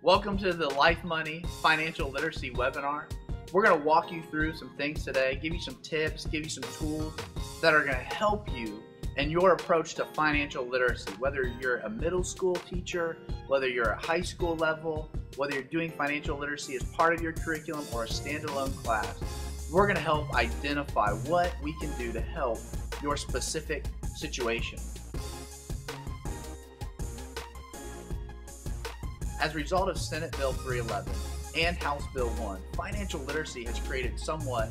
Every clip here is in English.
Welcome to the Life.Money Financial Literacy webinar. We're going to walk you through some things today, give you some tips, give you some tools that are going to help you in your approach to financial literacy. Whether you're a middle school teacher, whether you're at high school level, whether you're doing financial literacy as part of your curriculum or a standalone class, we're going to help identify what we can do to help your specific situation. As a result of Senate Bill 311 and House Bill 1, financial literacy has created somewhat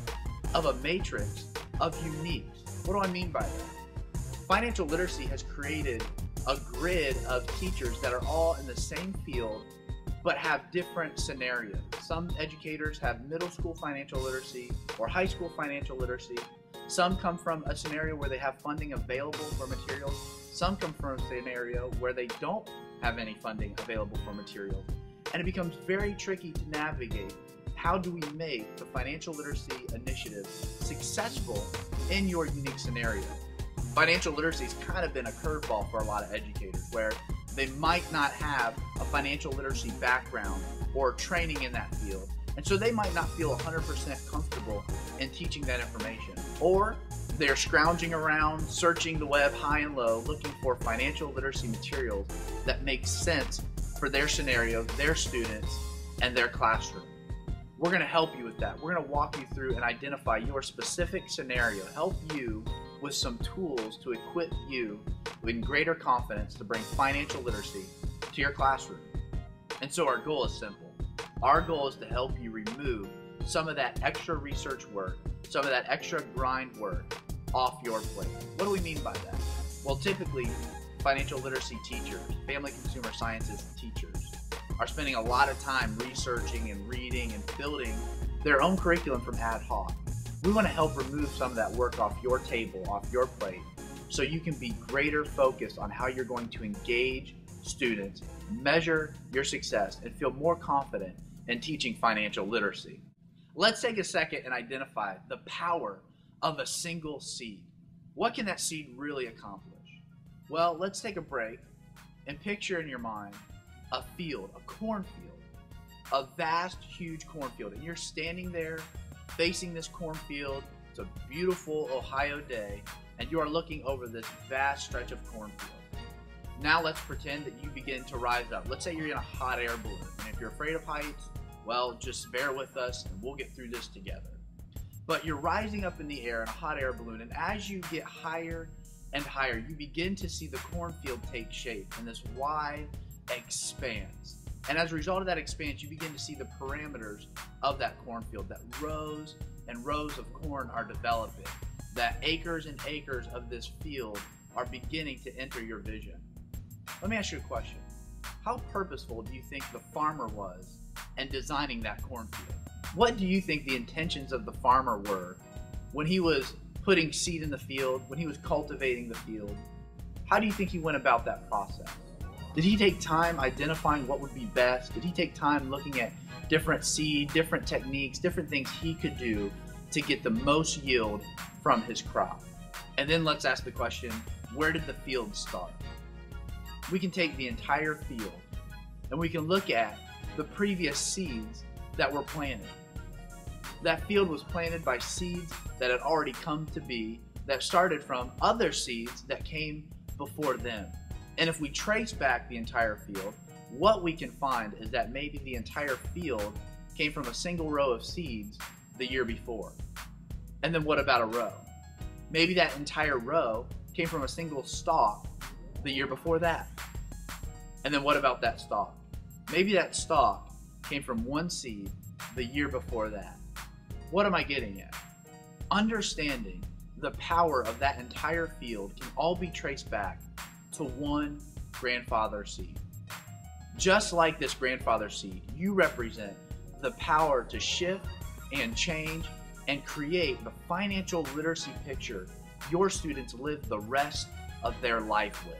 of a matrix of uniques. What do I mean by that? Financial literacy has created a grid of teachers that are all in the same field but have different scenarios. Some educators have middle school financial literacy or high school financial literacy. Some come from a scenario where they have funding available for materials. Some come from a scenario where they don't have any funding available for materials. And it becomes very tricky to navigate. How do we make the financial literacy initiative successful in your unique scenario? Financial literacy has kind of been a curveball for a lot of educators where they might not have a financial literacy background or training in that field. And so they might not feel 100% comfortable in teaching that information. Or they're scrounging around, searching the web high and low, looking for financial literacy materials that make sense for their scenario, their students, and their classroom. We're going to help you with that. We're going to walk you through and identify your specific scenario, help you with some tools to equip you with greater confidence to bring financial literacy to your classroom. And so our goal is simple. Our goal is to help you remove some of that extra research work, some of that extra grind work off your plate. What do we mean by that? Well, typically, financial literacy teachers, family consumer sciences teachers, are spending a lot of time researching and reading and building their own curriculum from ad hoc. We want to help remove some of that work off your table, off your plate, so you can be greater focused on how you're going to engage students, measure your success, and feel more confident in teaching financial literacy. Let's take a second and identify the power of a single seed. What can that seed really accomplish? Well, let's take a break and picture in your mind a field, a cornfield, a vast, huge cornfield. And you're standing there facing this cornfield. It's a beautiful Ohio day, and you are looking over this vast stretch of cornfield. Now let's pretend that you begin to rise up. Let's say you're in a hot air balloon. And if you're afraid of heights, well, just bear with us and we'll get through this together. But you're rising up in the air in a hot air balloon, and as you get higher and higher, you begin to see the cornfield take shape, and this wide expanse. And as a result of that expanse, you begin to see the parameters of that cornfield, that rows and rows of corn are developing, that acres and acres of this field are beginning to enter your vision. Let me ask you a question. How purposeful do you think the farmer was in designing that cornfield? What do you think the intentions of the farmer were when he was putting seed in the field, when he was cultivating the field? How do you think he went about that process? Did he take time identifying what would be best? Did he take time looking at different seed, different techniques, different things he could do to get the most yield from his crop? And then let's ask the question, where did the field start? We can take the entire field and we can look at the previous seeds that were planted. That field was planted by seeds that had already come to be, that started from other seeds that came before them. And if we trace back the entire field, what we can find is that maybe the entire field came from a single row of seeds the year before. And then what about a row? Maybe that entire row came from a single stalk the year before that. And then what about that stalk? Maybe that stalk came from one seed the year before that. What am I getting at? Understanding the power of that entire field can all be traced back to one grandfather seed. Just like this grandfather seed, you represent the power to shift and change and create the financial literacy picture your students live the rest of their life with.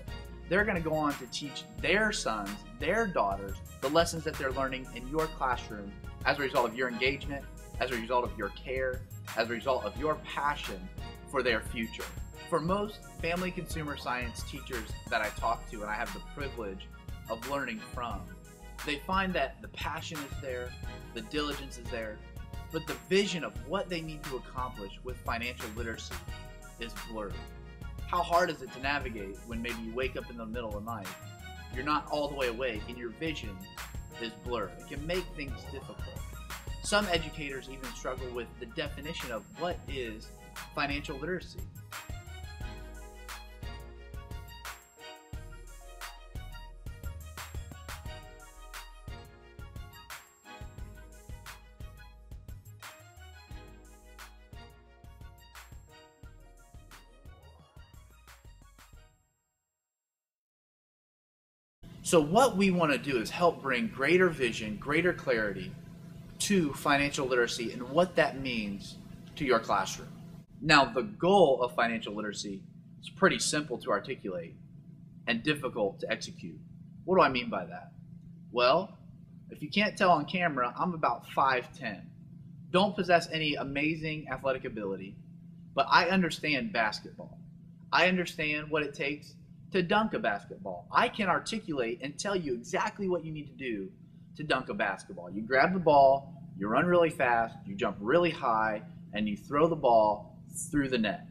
They're going to go on to teach their sons, their daughters, the lessons that they're learning in your classroom as a result of your engagement, as a result of your care, as a result of your passion for their future. For most family consumer science teachers that I talk to and I have the privilege of learning from, They find that the passion is there, the diligence is there, but the vision of what they need to accomplish with financial literacy is blurred. How hard is it to navigate when maybe you wake up in the middle of the night, you're not all the way awake, and your vision is blurred? It can make things difficult. Some educators even struggle with the definition of what is financial literacy. So what we want to do is help bring greater vision, greater clarity to financial literacy and what that means to your classroom. Now, the goal of financial literacy is pretty simple to articulate and difficult to execute. What do I mean by that? Well, if you can't tell on camera, I'm about 5'10". Don't possess any amazing athletic ability, but I understand basketball. I understand what it takes to dunk a basketball. I can articulate and tell you exactly what you need to do to dunk a basketball. You grab the ball, you run really fast, you jump really high, and you throw the ball through the net.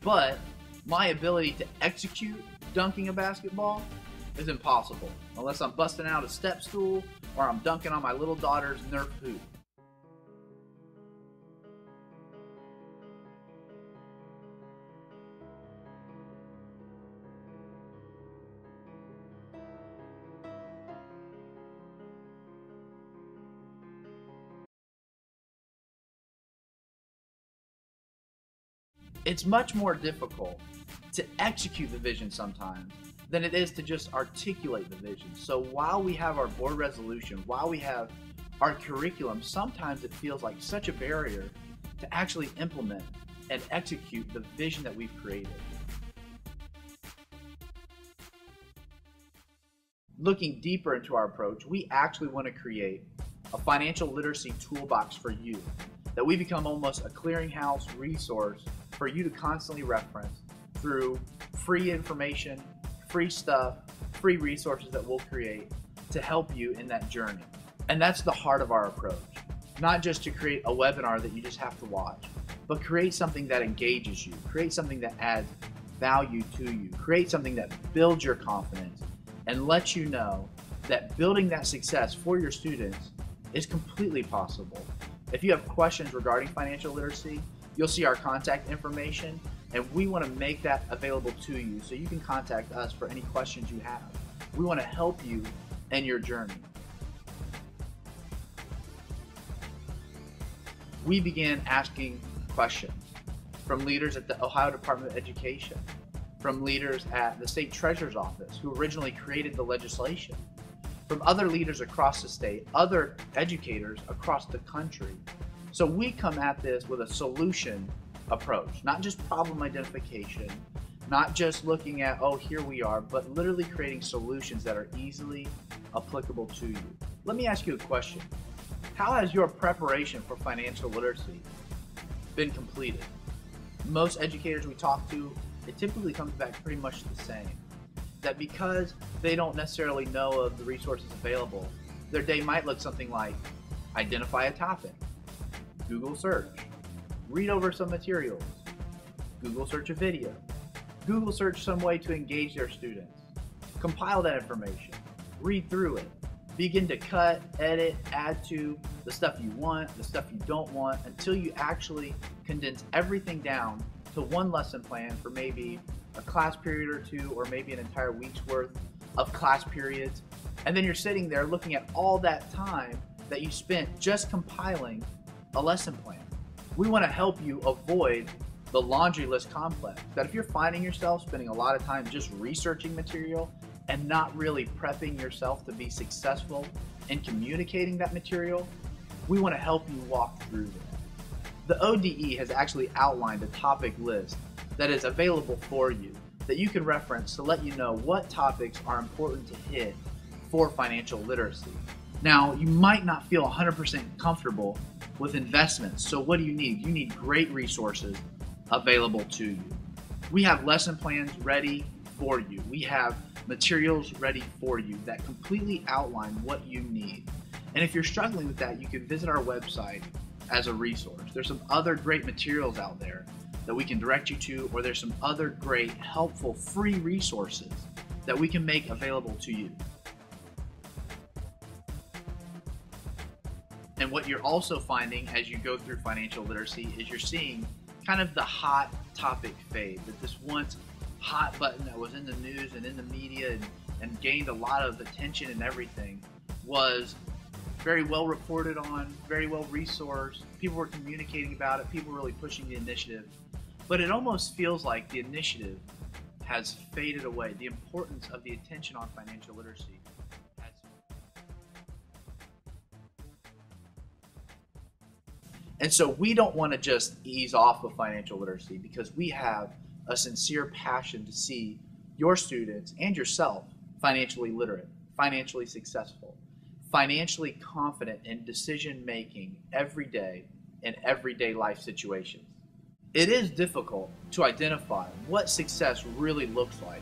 But my ability to execute dunking a basketball is impossible unless I'm busting out a step stool or I'm dunking on my little daughter's Nerf hoop. It's much more difficult to execute the vision sometimes than it is to just articulate the vision. So while we have our board resolution, while we have our curriculum, sometimes it feels like such a barrier to actually implement and execute the vision that we've created. Looking deeper into our approach, we actually want to create a financial literacy toolbox for you, that we become almost a clearinghouse resource for you to constantly reference through free information, free stuff, free resources that we'll create to help you in that journey. And that's the heart of our approach. Not just to create a webinar that you just have to watch, but create something that engages you, create something that adds value to you, create something that builds your confidence and lets you know that building that success for your students is completely possible. If you have questions regarding financial literacy, you'll see our contact information, and we want to make that available to you so you can contact us for any questions you have. We want to help you in your journey. We began asking questions from leaders at the Ohio Department of Education, from leaders at the State Treasurer's Office who originally created the legislation, from other leaders across the state, other educators across the country. So we come at this with a solution approach, not just problem identification, not just looking at, oh, here we are, but literally creating solutions that are easily applicable to you. Let me ask you a question. How has your preparation for financial literacy been completed? Most educators we talk to, it typically comes back pretty much the same. That because they don't necessarily know of the resources available, their day might look something like identify a topic, Google search, read over some materials, Google search a video, Google search some way to engage their students, compile that information, read through it, begin to cut, edit, add to the stuff you want, the stuff you don't want, until you actually condense everything down to one lesson plan for maybe a class period or two, or maybe an entire week's worth of class periods. And then you're sitting there looking at all that time that you spent just compiling a lesson plan. We want to help you avoid the laundry list complex. That if you're finding yourself spending a lot of time just researching material and not really prepping yourself to be successful in communicating that material, we want to help you walk through that. The ODE has actually outlined a topic list that is available for you that you can reference to let you know what topics are important to hit for financial literacy. Now, you might not feel 100% comfortable with investments, so what do you need? You need great resources available to you. We have lesson plans ready for you. We have materials ready for you that completely outline what you need. And if you're struggling with that, you can visit our website as a resource. There's some other great materials out there that we can direct you to, or there's some other great, helpful, free resources that we can make available to you. And what you're also finding as you go through financial literacy is you're seeing kind of the hot topic fade, that this once hot button that was in the news and in the media and gained a lot of attention and everything was very well reported on, very well resourced. People were communicating about it. People were really pushing the initiative. But it almost feels like the initiative has faded away. The importance of the attention on financial literacy has. And so we don't want to just ease off of financial literacy, because we have a sincere passion to see your students and yourself financially literate, financially successful, financially confident in decision making every day in everyday life situations. It is difficult to identify what success really looks like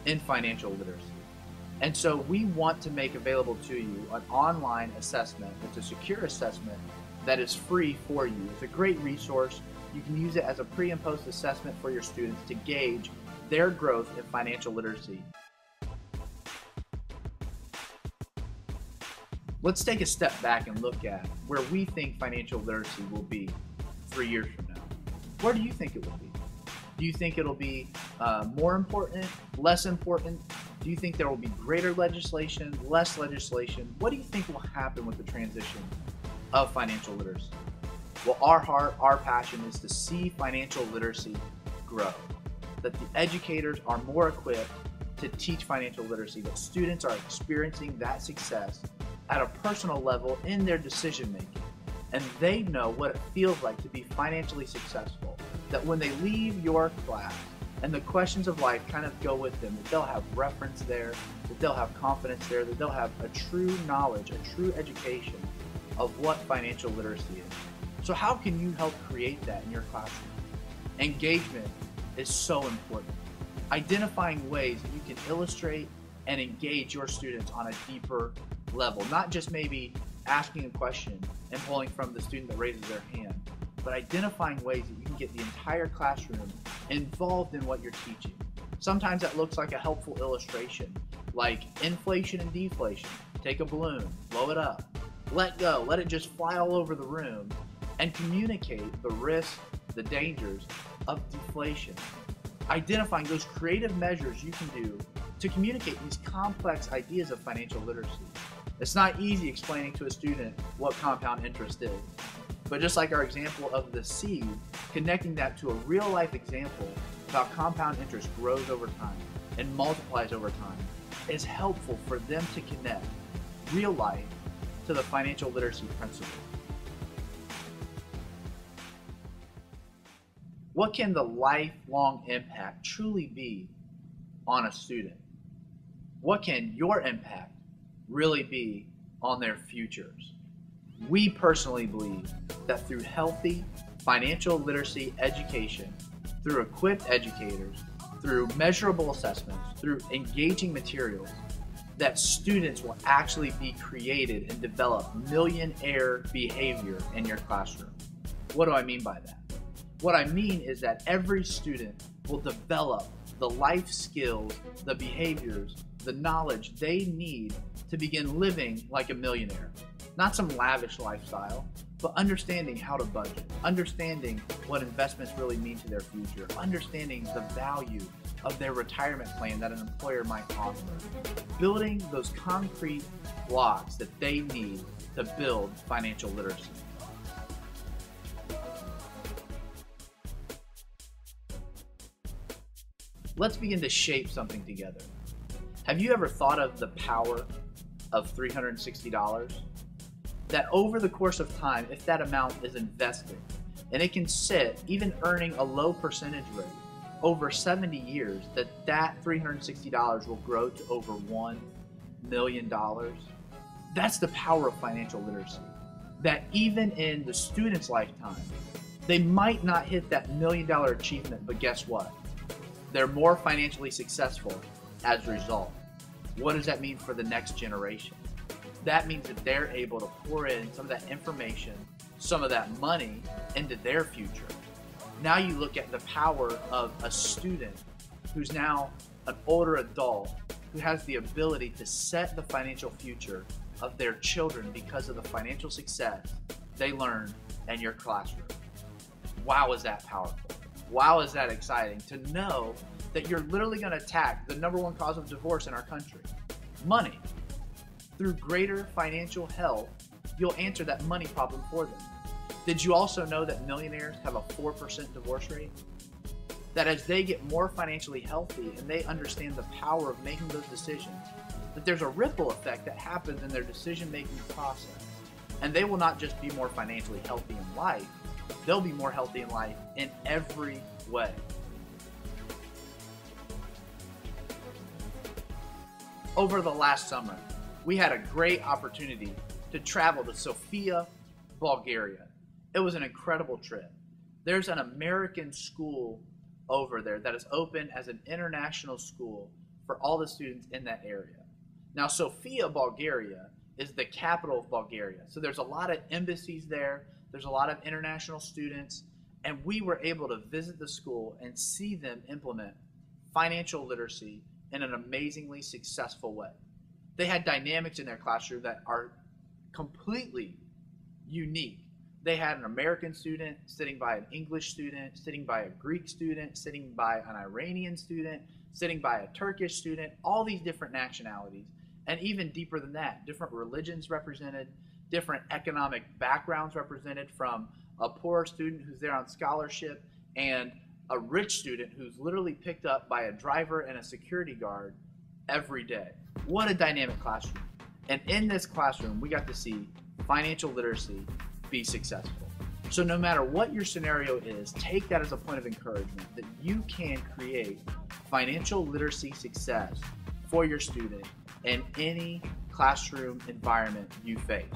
in financial literacy. And so we want to make available to you an online assessment. It's a secure assessment that is free for you. It's a great resource. You can use it as a pre and post assessment for your students to gauge their growth in financial literacy. Let's take a step back and look at where we think financial literacy will be 3 years from now. Where do you think it will be? Do you think it'll be more important, less important? Do you think there will be greater legislation, less legislation? What do you think will happen with the transition of financial literacy? Well, our heart, our passion is to see financial literacy grow, that the educators are more equipped to teach financial literacy, that students are experiencing that success at a personal level in their decision making, and they know what it feels like to be financially successful, that when they leave your class and the questions of life kind of go with them, that they'll have reference there, that they'll have confidence there, that they'll have a true knowledge, a true education of what financial literacy is. So how can you help create that in your classroom? Engagement is so important. Identifying ways that you can illustrate and engage your students on a deeper level, not just maybe asking a question and pulling from the student that raises their hand, but identifying ways that you can get the entire classroom involved in what you're teaching. Sometimes that looks like a helpful illustration, like inflation and deflation. Take a balloon, blow it up, let go, let it just fly all over the room, and communicate the risks, the dangers of deflation. Identifying those creative measures you can do to communicate these complex ideas of financial literacy. It's not easy explaining to a student what compound interest is, but just like our example of the seed, connecting that to a real life example of how compound interest grows over time and multiplies over time is helpful for them to connect real life to the financial literacy principle. What can the lifelong impact truly be on a student? What can your impact really be on their futures? We personally believe that through healthy financial literacy education, through equipped educators, through measurable assessments, through engaging materials, that students will actually be created and develop millionaire behavior in your classroom. What do I mean by that? What I mean is that every student will develop the life skills, the behaviors, the knowledge they need to begin living like a millionaire. Not some lavish lifestyle, but understanding how to budget, understanding what investments really mean to their future, understanding the value of their retirement plan that an employer might offer, building those concrete blocks that they need to build financial literacy. Let's begin to shape something together. Have you ever thought of the power of $360? That over the course of time, if that amount is invested And it can sit, even earning a low percentage rate, over 70 years, that $360 will grow to over $1 million. That's the power of financial literacy. That even in the student's lifetime, they might not hit that $1 million achievement, but guess what? They're more financially successful as a result. What does that mean for the next generation? That means that they're able to pour in some of that information, some of that money into their future. Now you look at the power of a student who's now an older adult who has the ability to set the financial future of their children because of the financial success they learned in your classroom. Wow, is that powerful? Wow, is that exciting to know that you're literally going to attack the #1 cause of divorce in our country, money. Through greater financial health, you'll answer that money problem for them. Did you also know that millionaires have a 4% divorce rate? That as they get more financially healthy and they understand the power of making those decisions, that there's a ripple effect that happens in their decision-making process. And they will not just be more financially healthy in life, they'll be more healthy in life in every way. Over the last summer, we had a great opportunity to travel to Sofia, Bulgaria. It was an incredible trip. There's an American school over there that is open as an international school for all the students in that area. Now, Sofia, Bulgaria is the capital of Bulgaria. So there's a lot of embassies there. There's a lot of international students. And we were able to visit the school and see them implement financial literacy in an amazingly successful way. They had dynamics in their classroom that are completely unique. They had an American student sitting by an English student, sitting by a Greek student, sitting by an Iranian student, sitting by a Turkish student, all these different nationalities. And even deeper than that, different religions represented, different economic backgrounds represented, from a poor student who's there on scholarship and a rich student who's literally picked up by a driver and a security guard every day. What a dynamic classroom. And in this classroom, we got to see financial literacy be successful. So no matter what your scenario is, take that as a point of encouragement that you can create financial literacy success for your student in any classroom environment you face.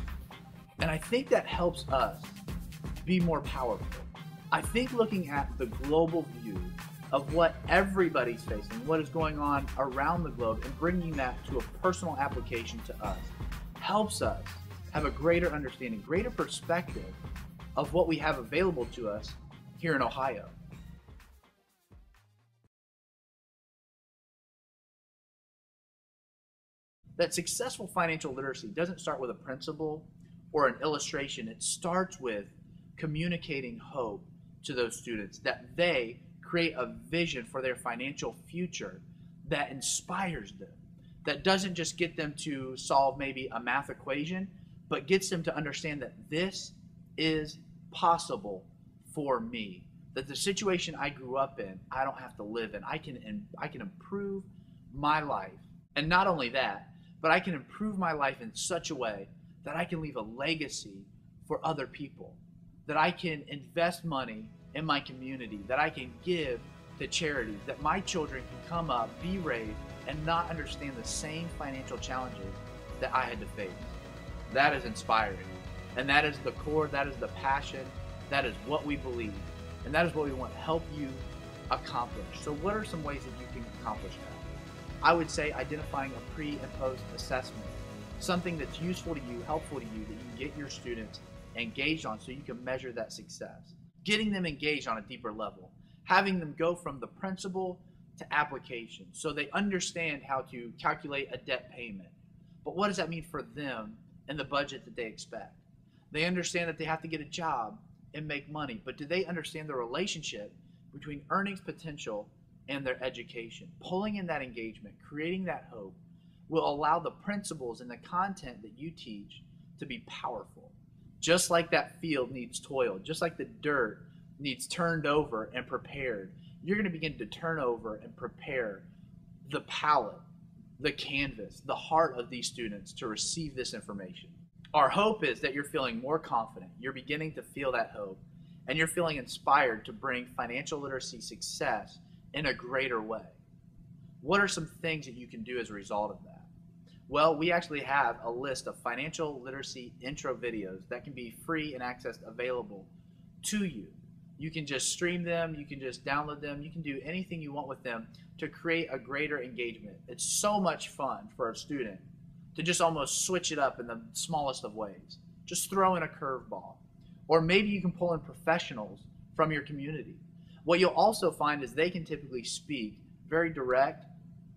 And I think that helps us be more powerful. I think looking at the global view of what everybody's facing, what is going on around the globe, and bringing that to a personal application to us helps us have a greater understanding, greater perspective of what we have available to us here in Ohio. That successful financial literacy doesn't start with a principle or an illustration. It starts with communicating hope to those students, that they create a vision for their financial future that inspires them, that doesn't just get them to solve maybe a math equation, but gets them to understand that this is possible for me, that the situation I grew up in, I don't have to live in. I can improve my life. And not only that, but I can improve my life in such a way that I can leave a legacy for other people, that I can invest money in my community, that I can give to charities, that my children can come up, be raised, and not understand the same financial challenges that I had to face. That is inspiring. And that is the core, that is the passion, that is what we believe. And that is what we want to help you accomplish. So what are some ways that you can accomplish that? I would say identifying a pre and post assessment, something that's useful to you, helpful to you, that you can get your students engaged on so you can measure that success. Getting them engaged on a deeper level, having them go from the principle to application so they understand how to calculate a debt payment. But what does that mean for them and the budget that they expect? They understand that they have to get a job and make money, but do they understand the relationship between earnings potential and their education? Pulling in that engagement, creating that hope, will allow the principles and the content that you teach to be powerful. Just like that field needs toil, just like the dirt needs turned over and prepared, you're going to begin to turn over and prepare the palette, the canvas, the heart of these students to receive this information. Our hope is that you're feeling more confident. You're beginning to feel that hope. and you're feeling inspired to bring financial literacy success in a greater way. What are some things that you can do as a result of that? Well, we actually have a list of financial literacy intro videos that can be free and accessed available to you. You can just stream them, you can just download them, you can do anything you want with them to create a greater engagement. It's so much fun for a student to just almost switch it up in the smallest of ways. Just throw in a curveball. Or maybe you can pull in professionals from your community. What you'll also find is they can typically speak very direct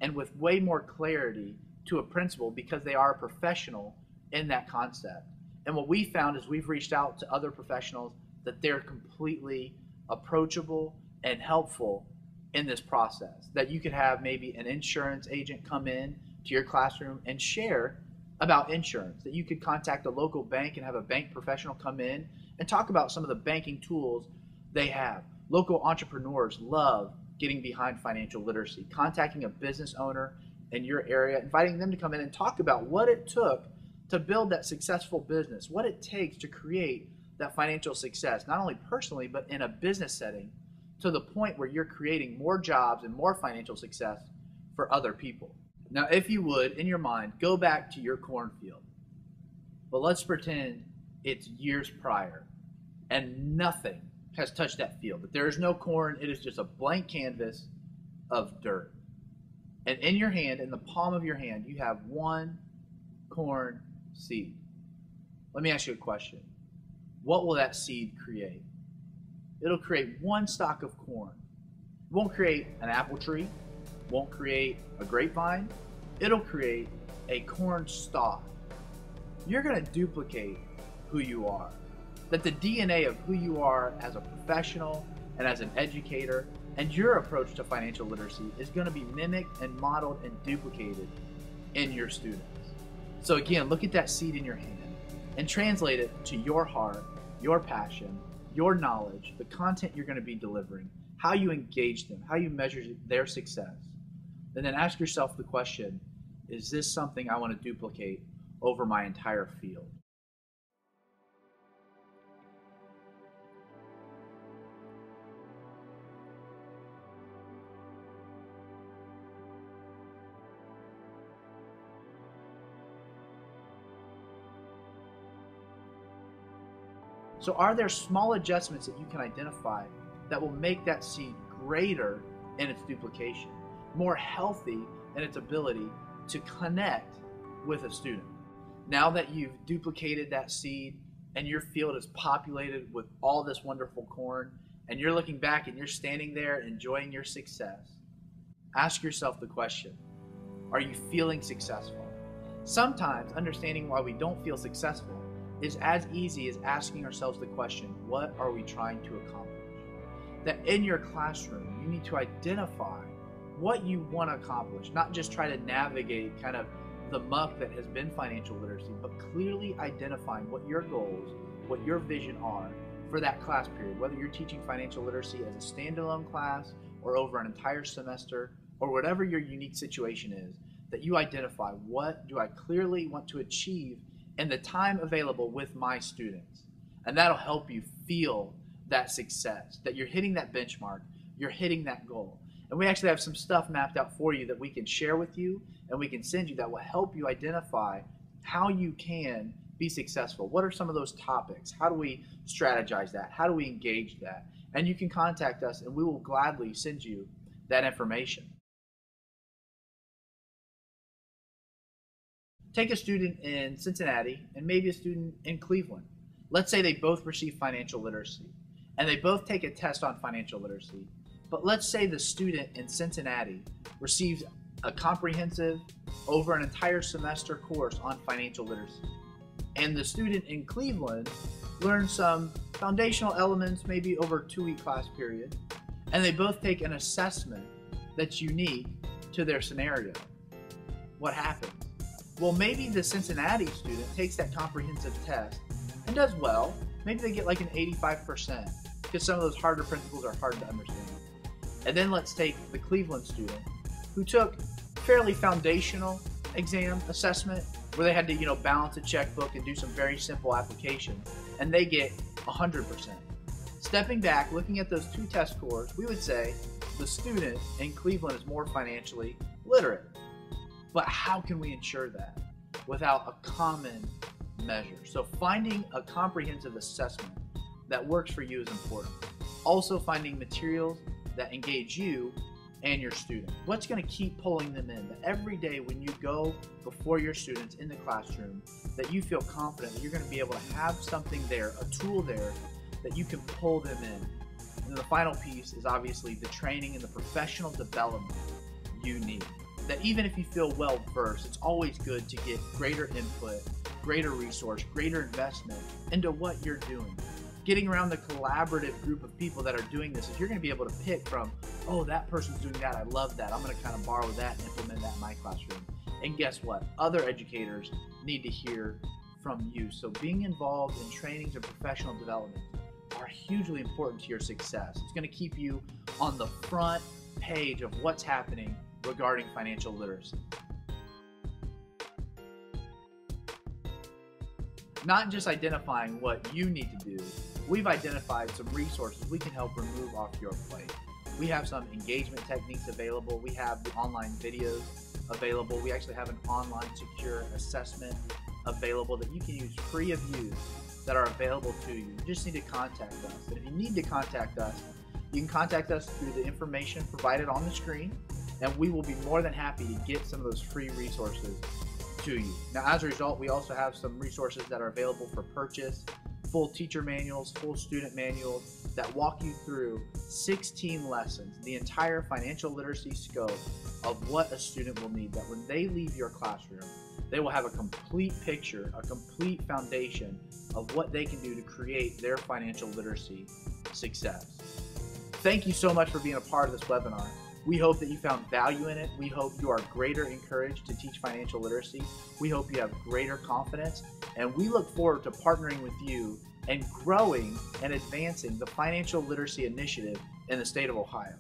and with way more clarity to a principal because they are a professional in that concept. And what we found is we've reached out to other professionals that they're completely approachable and helpful in this process. That you could have maybe an insurance agent come in to your classroom and share about insurance. That you could contact a local bank and have a bank professional come in and talk about some of the banking tools they have. Local entrepreneurs love getting behind financial literacy. Contacting a business owner in your area, inviting them to come in and talk about what it took to build that successful business, what it takes to create that financial success, not only personally, but in a business setting, to the point where you're creating more jobs and more financial success for other people. Now, if you would, in your mind, go back to your cornfield. But let's pretend it's years prior and nothing has touched that field. That there is no corn, it is just a blank canvas of dirt. And in your hand, in the palm of your hand, you have one corn seed. Let me ask you a question. What will that seed create? It'll create one stalk of corn. It won't create an apple tree, won't create a grapevine. It'll create a corn stalk. You're going to duplicate who you are. That the DNA of who you are as a professional and as an educator and your approach to financial literacy is going to be mimicked and modeled and duplicated in your students. So again, look at that seed in your hand and translate it to your heart, your passion, your knowledge, the content you're going to be delivering, how you engage them, how you measure their success. And then ask yourself the question, is this something I want to duplicate over my entire field? So are there small adjustments that you can identify that will make that seed greater in its duplication, more healthy in its ability to connect with a student? Now that you've duplicated that seed and your field is populated with all this wonderful corn, and you're looking back and you're standing there enjoying your success, ask yourself the question, are you feeling successful? Sometimes understanding why we don't feel successful is as easy as asking ourselves the question, what are we trying to accomplish? That in your classroom, you need to identify what you want to accomplish, not just try to navigate kind of the muck that has been financial literacy, but clearly identifying what your goals, what your vision are for that class period, whether you're teaching financial literacy as a standalone class or over an entire semester or whatever your unique situation is, that you identify what do I clearly want to achieve in the time available with my students. And that'll help you feel that success, that you're hitting that benchmark, you're hitting that goal. And we actually have some stuff mapped out for you that we can share with you and we can send you that will help you identify how you can be successful. What are some of those topics? How do we strategize that? How do we engage that? And you can contact us and we will gladly send you that information. Take a student in Cincinnati and maybe a student in Cleveland. Let's say they both receive financial literacy and they both take a test on financial literacy. But let's say the student in Cincinnati receives a comprehensive, over an entire semester course on financial literacy. And the student in Cleveland learns some foundational elements, maybe over a 2-week class period. And they both take an assessment that's unique to their scenario. What happens? Well, maybe the Cincinnati student takes that comprehensive test and does well. Maybe they get like an 85% because some of those harder principles are hard to understand. And then let's take the Cleveland student who took fairly foundational exam assessment where they had to, balance a checkbook and do some very simple applications, and they get 100%. Stepping back, looking at those two test scores, we would say the student in Cleveland is more financially literate. But how can we ensure that without a common measure? So finding a comprehensive assessment that works for you is important. Also finding materials that engage you and your student. What's going to keep pulling them in? That every day when you go before your students in the classroom, that you feel confident that you're going to be able to have something there, a tool there that you can pull them in. And then the final piece is obviously the training and the professional development you need. That even if you feel well versed, it's always good to get greater input, greater resource, greater investment into what you're doing. Getting around the collaborative group of people that are doing this, if you're going to be able to pick from, oh, that person's doing that, I love that, I'm going to kind of borrow that and implement that in my classroom. And guess what? Other educators need to hear from you. So being involved in trainings and professional development are hugely important to your success. It's going to keep you on the front page of what's happening regarding financial literacy. Not just identifying what you need to do, we've identified some resources we can help remove off your plate. We have some engagement techniques available. We have the online videos available. We actually have an online secure assessment available that you can use free of use that are available to you. You just need to contact us. And if you need to contact us, you can contact us through the information provided on the screen, and we will be more than happy to get some of those free resources to you. Now, as a result, we also have some resources that are available for purchase, full teacher manuals, full student manuals that walk you through 16 lessons, the entire financial literacy scope of what a student will need, that when they leave your classroom, they will have a complete picture, a complete foundation of what they can do to create their financial literacy success. Thank you so much for being a part of this webinar. We hope that you found value in it. We hope you are greater encouraged to teach financial literacy. We hope you have greater confidence, and we look forward to partnering with you and growing and advancing the financial literacy initiative in the state of Ohio.